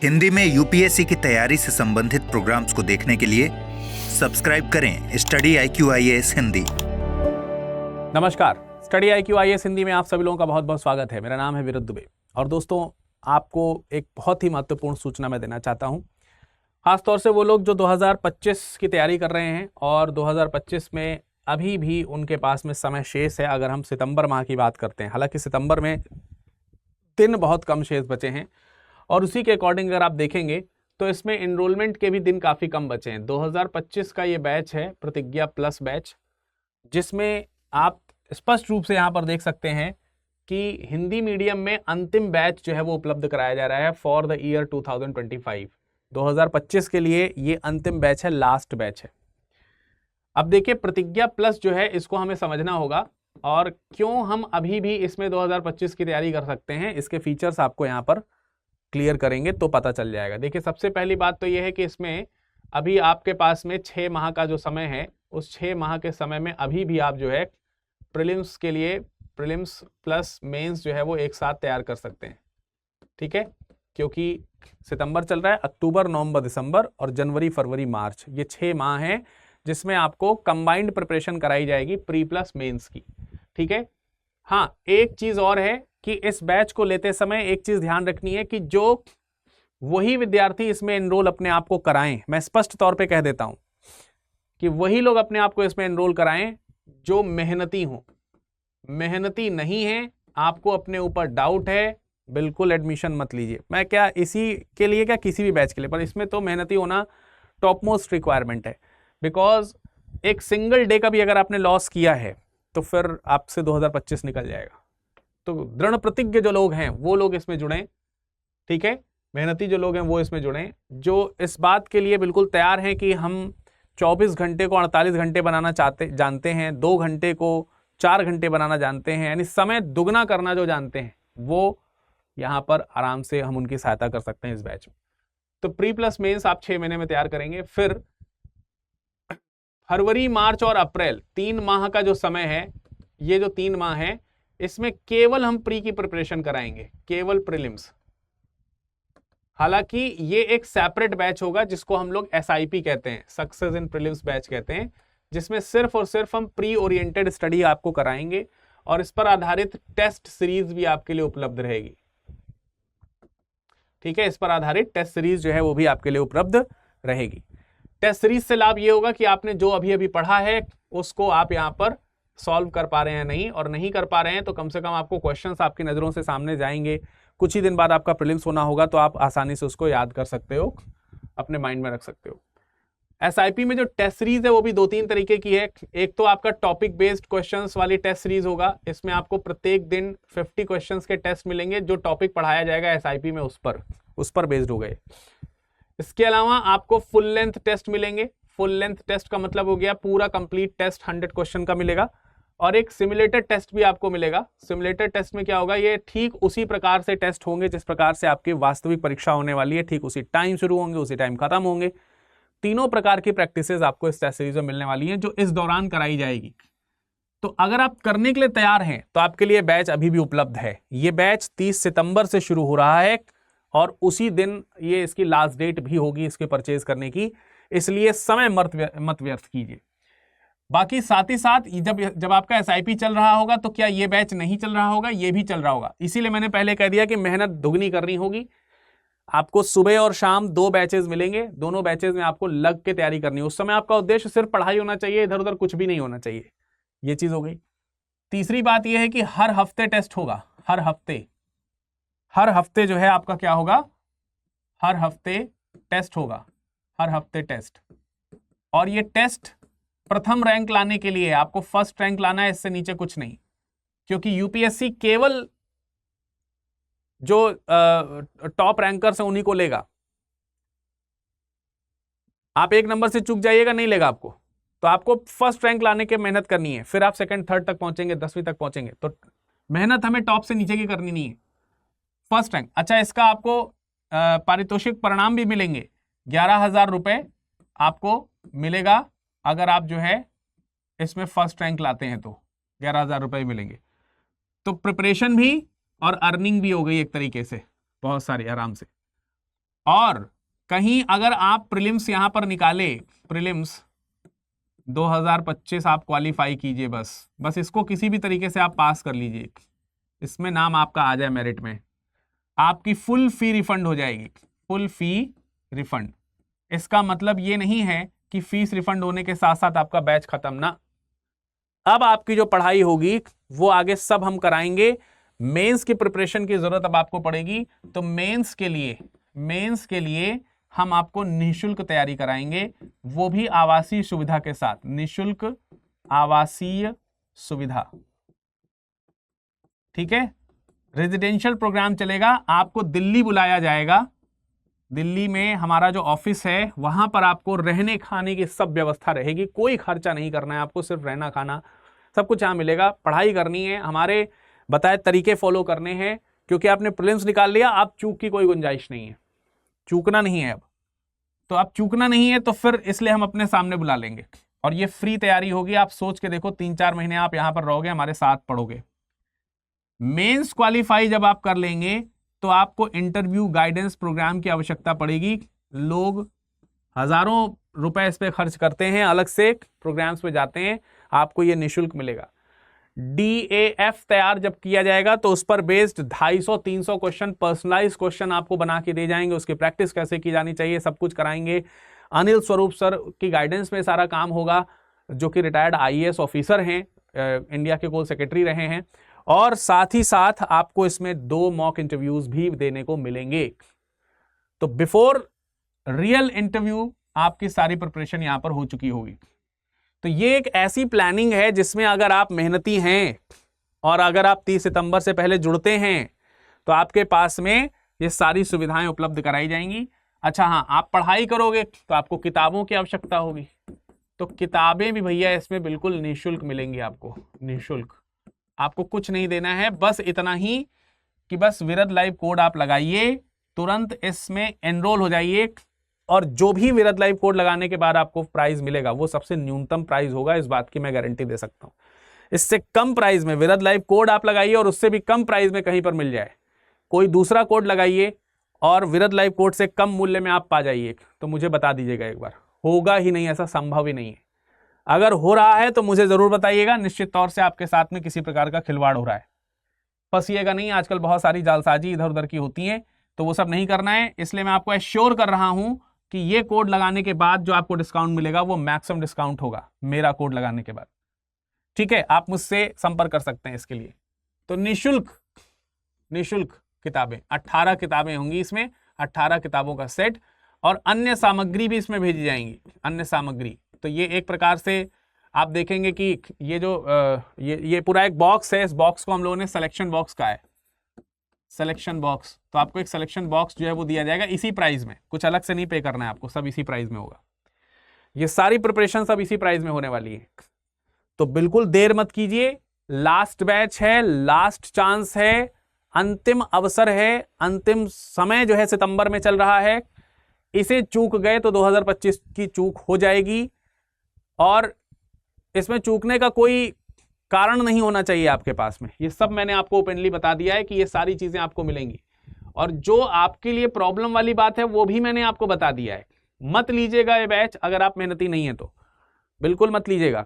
हिंदी में यूपीएससी की तैयारी से संबंधित प्रोग्राम्स को देखने के लिए सब्सक्राइब करें स्टडी IQ IAS हिंदी। नमस्कार, स्टडी IQ IAS हिंदी में आप सभी लोगों का बहुत बहुत स्वागत है। मेरा नाम है विरुद्ध दुबे और दोस्तों आपको एक बहुत ही महत्वपूर्ण सूचना मैं देना चाहता हूं, खासतौर से वो लोग जो 2025 की तैयारी कर रहे हैं और 2025 में अभी भी उनके पास में समय शेष है। अगर हम सितंबर माह की बात करते हैं, हालांकि सितंबर में दिन बहुत कम शेष बचे हैं और उसी के अकॉर्डिंग अगर आप देखेंगे तो इसमें एनरोलमेंट के भी दिन काफ़ी कम बचे हैं। 2025 का ये बैच है प्रतिज्ञा प्लस बैच, जिसमें आप स्पष्ट रूप से यहाँ पर देख सकते हैं कि हिंदी मीडियम में अंतिम बैच जो है वो उपलब्ध कराया जा रहा है फॉर द ईयर 2025। 2025 के लिए ये अंतिम बैच है, लास्ट बैच है। अब देखिए प्रतिज्ञा प्लस जो है इसको हमें समझना होगा और क्यों हम अभी भी इसमें 2025 की तैयारी कर सकते हैं, इसके फीचर्स आपको यहाँ पर क्लियर करेंगे तो पता चल जाएगा। देखिए सबसे पहली बात तो ये है कि इसमें अभी आपके पास में 6 माह का जो समय है, उस 6 माह के समय में अभी भी आप जो है प्रीलिम्स के लिए प्रीलिम्स प्लस मेंस जो है वो एक साथ तैयार कर सकते हैं। ठीक है, क्योंकि सितंबर चल रहा है, अक्टूबर, नवंबर, दिसंबर और जनवरी, फरवरी, मार्च, ये 6 माह हैं जिसमें आपको कंबाइंड प्रिपरेशन कराई जाएगी प्री प्लस मेंस की। ठीक है, हाँ एक चीज और है कि इस बैच को लेते समय एक चीज ध्यान रखनी है कि जो वही विद्यार्थी इसमें एनरोल अपने आप को कराएं, मैं स्पष्ट तौर पे कह देता हूं कि वही लोग अपने आप को इसमें एनरोल कराएं जो मेहनती हों। मेहनती नहीं है, आपको अपने ऊपर डाउट है, बिल्कुल एडमिशन मत लीजिए। मैं क्या इसी के लिए, क्या किसी भी बैच के लिए, पर इसमें तो मेहनती होना टॉप मोस्ट रिक्वायरमेंट है। बिकॉज एक सिंगल डे का भी अगर आपने लॉस किया है तो फिर आपसे 2025 निकल जाएगा। तो दृढ़ प्रतिज्ञ जो लोग हैं वो लोग इसमें जुड़ें। ठीक है, मेहनती जो लोग हैं वो इसमें जुड़ें, जो इस बात के लिए बिल्कुल तैयार हैं कि हम 24 घंटे को 48 घंटे बनाना जानते हैं, 2 घंटे को 4 घंटे बनाना जानते हैं, यानी समय दुगना करना जो जानते हैं, वो यहाँ पर आराम से हम उनकी सहायता कर सकते हैं इस बैच में। तो प्री प्लस मेंस आप 6 महीने में तैयार करेंगे। फिर फरवरी, मार्च और अप्रैल 3 माह का जो समय है, ये जो 3 माह है इसमें केवल हम प्री की प्रिपरेशन कराएंगे, केवल प्रीलिम्स। हालांकि ये एक सेपरेट बैच होगा जिसको हम लोग SIP कहते हैं, सक्सेस इन प्रीलिम्स बैच कहते हैं, जिसमें सिर्फ और सिर्फ हम प्री ओरिएंटेड स्टडी आपको कराएंगे और इस पर आधारित टेस्ट सीरीज भी आपके लिए उपलब्ध रहेगी। ठीक है, इस पर आधारित टेस्ट सीरीज जो है वो भी आपके लिए उपलब्ध रहेगी। टेस्ट सीरीज से लाभ ये होगा कि आपने जो अभी अभी पढ़ा है उसको आप यहाँ पर सॉल्व कर पा रहे हैं नहीं, और नहीं कर पा रहे हैं तो कम से कम आपको क्वेश्चंस आपकी नज़रों से सामने जाएंगे। कुछ ही दिन बाद आपका प्रीलिम्स होना होगा तो आप आसानी से उसको याद कर सकते हो, अपने माइंड में रख सकते हो। SIP में जो टेस्ट सीरीज है वो भी 2-3 तरीके की है। एक तो आपका टॉपिक बेस्ड क्वेश्चंस वाली टेस्ट सीरीज होगा, इसमें आपको प्रत्येक दिन 50 क्वेश्चंस के टेस्ट मिलेंगे, जो टॉपिक पढ़ाया जाएगा SIP में उस पर बेस्ड हो गए। इसके अलावा आपको फुल लेंथ टेस्ट मिलेंगे। फुल लेंथ टेस्ट का मतलब हो गया पूरा कंप्लीट टेस्ट 100 क्वेश्चन का मिलेगा, और एक सिमुलेटेड टेस्ट भी आपको मिलेगा। सिमुलेटेड टेस्ट में क्या होगा, ये ठीक उसी प्रकार से टेस्ट होंगे जिस प्रकार से आपकी वास्तविक परीक्षा होने वाली है, ठीक उसी टाइम शुरू होंगे, उसी टाइम खत्म होंगे। तीनों प्रकार की प्रैक्टिसेस आपको इस टेस्ट सीरीज में मिलने वाली हैं जो इस दौरान कराई जाएगी। तो अगर आप करने के लिए तैयार हैं तो आपके लिए बैच अभी भी उपलब्ध है। ये बैच 30 सितंबर से शुरू हो रहा है और उसी दिन ये इसकी लास्ट डेट भी होगी इसके परचेज करने की, इसलिए समय मत व्यर्थ कीजिए। बाकी साथ ही साथ जब आपका SIP चल रहा होगा तो क्या ये बैच नहीं चल रहा होगा, ये भी चल रहा होगा। इसीलिए मैंने पहले कह दिया कि मेहनत दुगनी करनी होगी। आपको सुबह और शाम 2 बैचेज मिलेंगे, दोनों बैचेज में आपको लग के तैयारी करनी है। उस समय आपका उद्देश्य सिर्फ पढ़ाई होना चाहिए, इधर उधर कुछ भी नहीं होना चाहिए। ये चीज हो गई। तीसरी बात यह है कि हर हफ्ते टेस्ट होगा। हर हफ्ते जो है आपका क्या होगा, हर हफ्ते टेस्ट होगा, हर हफ्ते टेस्ट। और ये टेस्ट प्रथम रैंक लाने के लिए आपको फर्स्ट रैंक लाना है, इससे नीचे कुछ नहीं, क्योंकि UPSC केवल जो टॉप रैंकर्स हैं उन्हीं को लेगा। आप 1 नंबर से चूक जाइएगा, नहीं लेगा आपको। तो आपको फर्स्ट रैंक लाने की मेहनत करनी है, फिर आप सेकंड, थर्ड तक पहुंचेंगे, 10वीं तक पहुंचेंगे। तो मेहनत हमें टॉप से नीचे की करनी नहीं है, फर्स्ट रैंक। अच्छा, इसका आपको पारितोषिक परिणाम भी मिलेंगे। 11,000 रुपए आपको मिलेगा अगर आप जो है इसमें फर्स्ट रैंक लाते हैं तो 11,000 रुपए मिलेंगे। तो प्रिपरेशन भी और अर्निंग भी हो गई एक तरीके से, बहुत सारी आराम से। और कहीं अगर आप प्रीलिम्स यहां पर निकाले, प्रीलिम्स 2025 आप क्वालिफाई कीजिए, बस इसको किसी भी तरीके से आप पास कर लीजिए, इसमें नाम आपका आ जाए मेरिट में, आपकी फुल फी रिफंड हो जाएगी, फुल फी रिफंड। इसका मतलब ये नहीं है कि फीस रिफंड होने के साथ साथ आपका बैच खत्म ना, अब आपकी जो पढ़ाई होगी वो आगे सब हम कराएंगे। मेंस की प्रिपरेशन की जरूरत अब आपको पड़ेगी, तो मेंस के लिए हम आपको निःशुल्क तैयारी कराएंगे, वो भी आवासीय सुविधा के साथ, निःशुल्क आवासीय सुविधा, ठीक है। रेजिडेंशियल प्रोग्राम चलेगा, आपको दिल्ली बुलाया जाएगा, दिल्ली में हमारा जो ऑफिस है वहां पर आपको रहने खाने की सब व्यवस्था रहेगी, कोई खर्चा नहीं करना है आपको, सिर्फ रहना खाना सब कुछ यहाँ मिलेगा। पढ़ाई करनी है, हमारे बताए तरीके फॉलो करने हैं, क्योंकि आपने प्रीलिम्स निकाल लिया, आप चूक की कोई गुंजाइश नहीं है, चूकना नहीं है अब, तो आप चूकना नहीं है तो फिर इसलिए हम अपने सामने बुला लेंगे, और ये फ्री तैयारी होगी। आप सोच के देखो, 3-4 महीने आप यहां पर रहोगे, हमारे साथ पढ़ोगे। मेंस क्वालिफाई जब आप कर लेंगे तो आपको इंटरव्यू गाइडेंस प्रोग्राम की आवश्यकता पड़ेगी। लोग हजारों रुपए इस पे खर्च करते हैं, अलग से प्रोग्राम्स पे जाते हैं, आपको ये निःशुल्क मिलेगा। DAF तैयार जब किया जाएगा तो उस पर बेस्ड 250-300 क्वेश्चन, पर्सनलाइज क्वेश्चन आपको बना के दे जाएंगे, उसकी प्रैक्टिस कैसे की जानी चाहिए सब कुछ कराएंगे। अनिल स्वरूप सर की गाइडेंस में सारा काम होगा, जो कि रिटायर्ड IAS ऑफिसर हैं, इंडिया के कोल सेक्रेटरी रहे हैं, और साथ ही साथ आपको इसमें 2 मॉक इंटरव्यूज भी देने को मिलेंगे। तो बिफोर रियल इंटरव्यू आपकी सारी प्रिपरेशन यहां पर हो चुकी होगी। तो ये एक ऐसी प्लानिंग है जिसमें अगर आप मेहनती हैं और अगर आप 30 सितंबर से पहले जुड़ते हैं तो आपके पास में ये सारी सुविधाएं उपलब्ध कराई जाएंगी। अच्छा हाँ, आप पढ़ाई करोगे तो आपको किताबों की आवश्यकता होगी, तो किताबें भी भैया इसमें बिल्कुल निःशुल्क मिलेंगी आपको, निःशुल्क, आपको कुछ नहीं देना है, बस इतना ही कि बस विरद लाइव कोड आप लगाइए, तुरंत इसमें एनरोल हो जाइए, और जो भी विरद लाइव कोड लगाने के बाद आपको प्राइस मिलेगा वो सबसे न्यूनतम प्राइस होगा, इस बात की मैं गारंटी दे सकता हूं। इससे कम प्राइस में विरद लाइव कोड आप लगाइए और उससे भी कम प्राइस में कहीं पर मिल जाए, कोई दूसरा कोड लगाइए और विरद लाइव कोड से कम मूल्य में आप पा जाइए, तो मुझे बता दीजिएगा एक बार, होगा ही नहीं, ऐसा संभव ही नहीं है। अगर हो रहा है तो मुझे जरूर बताइएगा, निश्चित तौर से आपके साथ में किसी प्रकार का खिलवाड़ हो रहा है, फंसिएगा नहीं, आजकल बहुत सारी जालसाजी इधर उधर की होती है, तो वो सब नहीं करना है। इसलिए मैं आपको एश्योर कर रहा हूं कि ये कोड लगाने के बाद जो आपको डिस्काउंट मिलेगा वो मैक्सिमम डिस्काउंट होगा मेरा कोड लगाने के बाद, ठीक है। आप मुझसे संपर्क कर सकते हैं इसके लिए। तो निःशुल्क किताबें, 18 किताबें होंगी इसमें, 18 किताबों का सेट, और अन्य सामग्री भी इसमें भेजी जाएंगी, अन्य सामग्री। तो ये एक प्रकार से आप देखेंगे कि ये जो ये पूरा एक बॉक्स है, इस बॉक्स को हम लोगों ने सिलेक्शन बॉक्स का है, सिलेक्शन बॉक्स, तो आपको एक सिलेक्शन बॉक्स जो है वो दिया जाएगा इसी प्राइस में, कुछ अलग से नहीं पे करना है आपको, सब इसी प्राइस में होगा। ये सारी प्रिपरेशन सब इसी प्राइस में होने वाली है, तो बिल्कुल देर मत कीजिए, लास्ट बैच है, लास्ट चांस है, अंतिम अवसर है, अंतिम समय जो है सितंबर में चल रहा है, इसे चूक गए तो 2025 की चूक हो जाएगी, और इसमें चूकने का कोई कारण नहीं होना चाहिए आपके पास में। ये सब मैंने आपको ओपनली बता दिया है कि ये सारी चीजें आपको मिलेंगी, और जो आपके लिए प्रॉब्लम वाली बात है वो भी मैंने आपको बता दिया है। मत लीजिएगा ये बैच, अगर आप मेहनती नहीं है तो बिल्कुल मत लीजिएगा,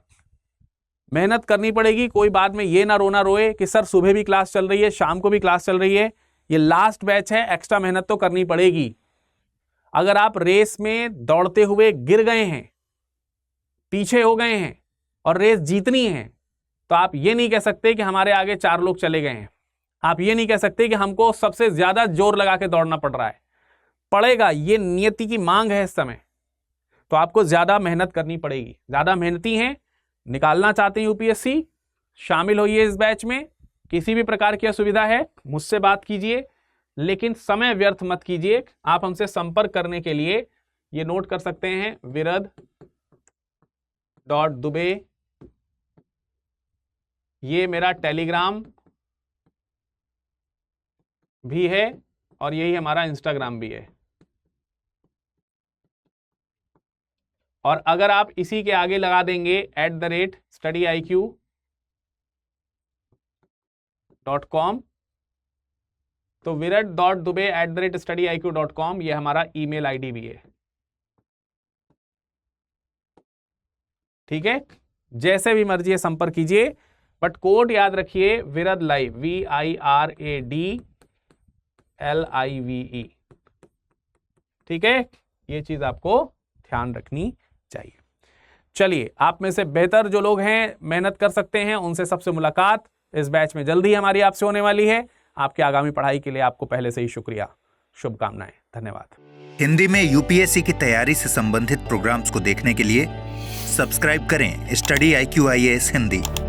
मेहनत करनी पड़ेगी। कोई बाद में ये ना रोना रोए कि सर सुबह भी क्लास चल रही है, शाम को भी क्लास चल रही है। ये लास्ट बैच है, एक्स्ट्रा मेहनत तो करनी पड़ेगी। अगर आप रेस में दौड़ते हुए गिर गए हैं, पीछे हो गए हैं और रेस जीतनी है, तो आप ये नहीं कह सकते कि हमारे आगे 4 लोग चले गए हैं, आप ये नहीं कह सकते कि हमको सबसे ज्यादा जोर लगा के दौड़ना पड़ रहा है, पड़ेगा, ये नियति की मांग है इस समय, तो आपको ज्यादा मेहनत करनी पड़ेगी। ज्यादा मेहनती हैं, निकालना चाहते हैं यूपीएससी, शामिल होइए इस बैच में। किसी भी प्रकार की असुविधा है मुझसे बात कीजिए, लेकिन समय व्यर्थ मत कीजिए। आप हमसे संपर्क करने के लिए ये नोट कर सकते हैं, virad.dube, ये मेरा टेलीग्राम भी है और यही हमारा इंस्टाग्राम भी है। और अगर आप इसी के आगे लगा देंगे @studiiq.com, तो virat.dubey@studyIQ.com ये हमारा ईमेल आईडी भी है। ठीक है, जैसे भी मर्जी है संपर्क कीजिए, बट कोड याद रखिए विरद लाइव, VIRADLIVE। ठीक है, ये चीज आपको ध्यान रखनी चाहिए। चलिए, आप में से बेहतर जो लोग हैं मेहनत कर सकते हैं, उनसे सबसे मुलाकात इस बैच में जल्दी हमारी आपसे होने वाली है। आपकी आगामी पढ़ाई के लिए आपको पहले से ही शुक्रिया, शुभकामनाएं, धन्यवाद। हिंदी में यूपीएससी की तैयारी से संबंधित प्रोग्राम्स को देखने के लिए सब्सक्राइब करें स्टडी IQ IAS हिंदी।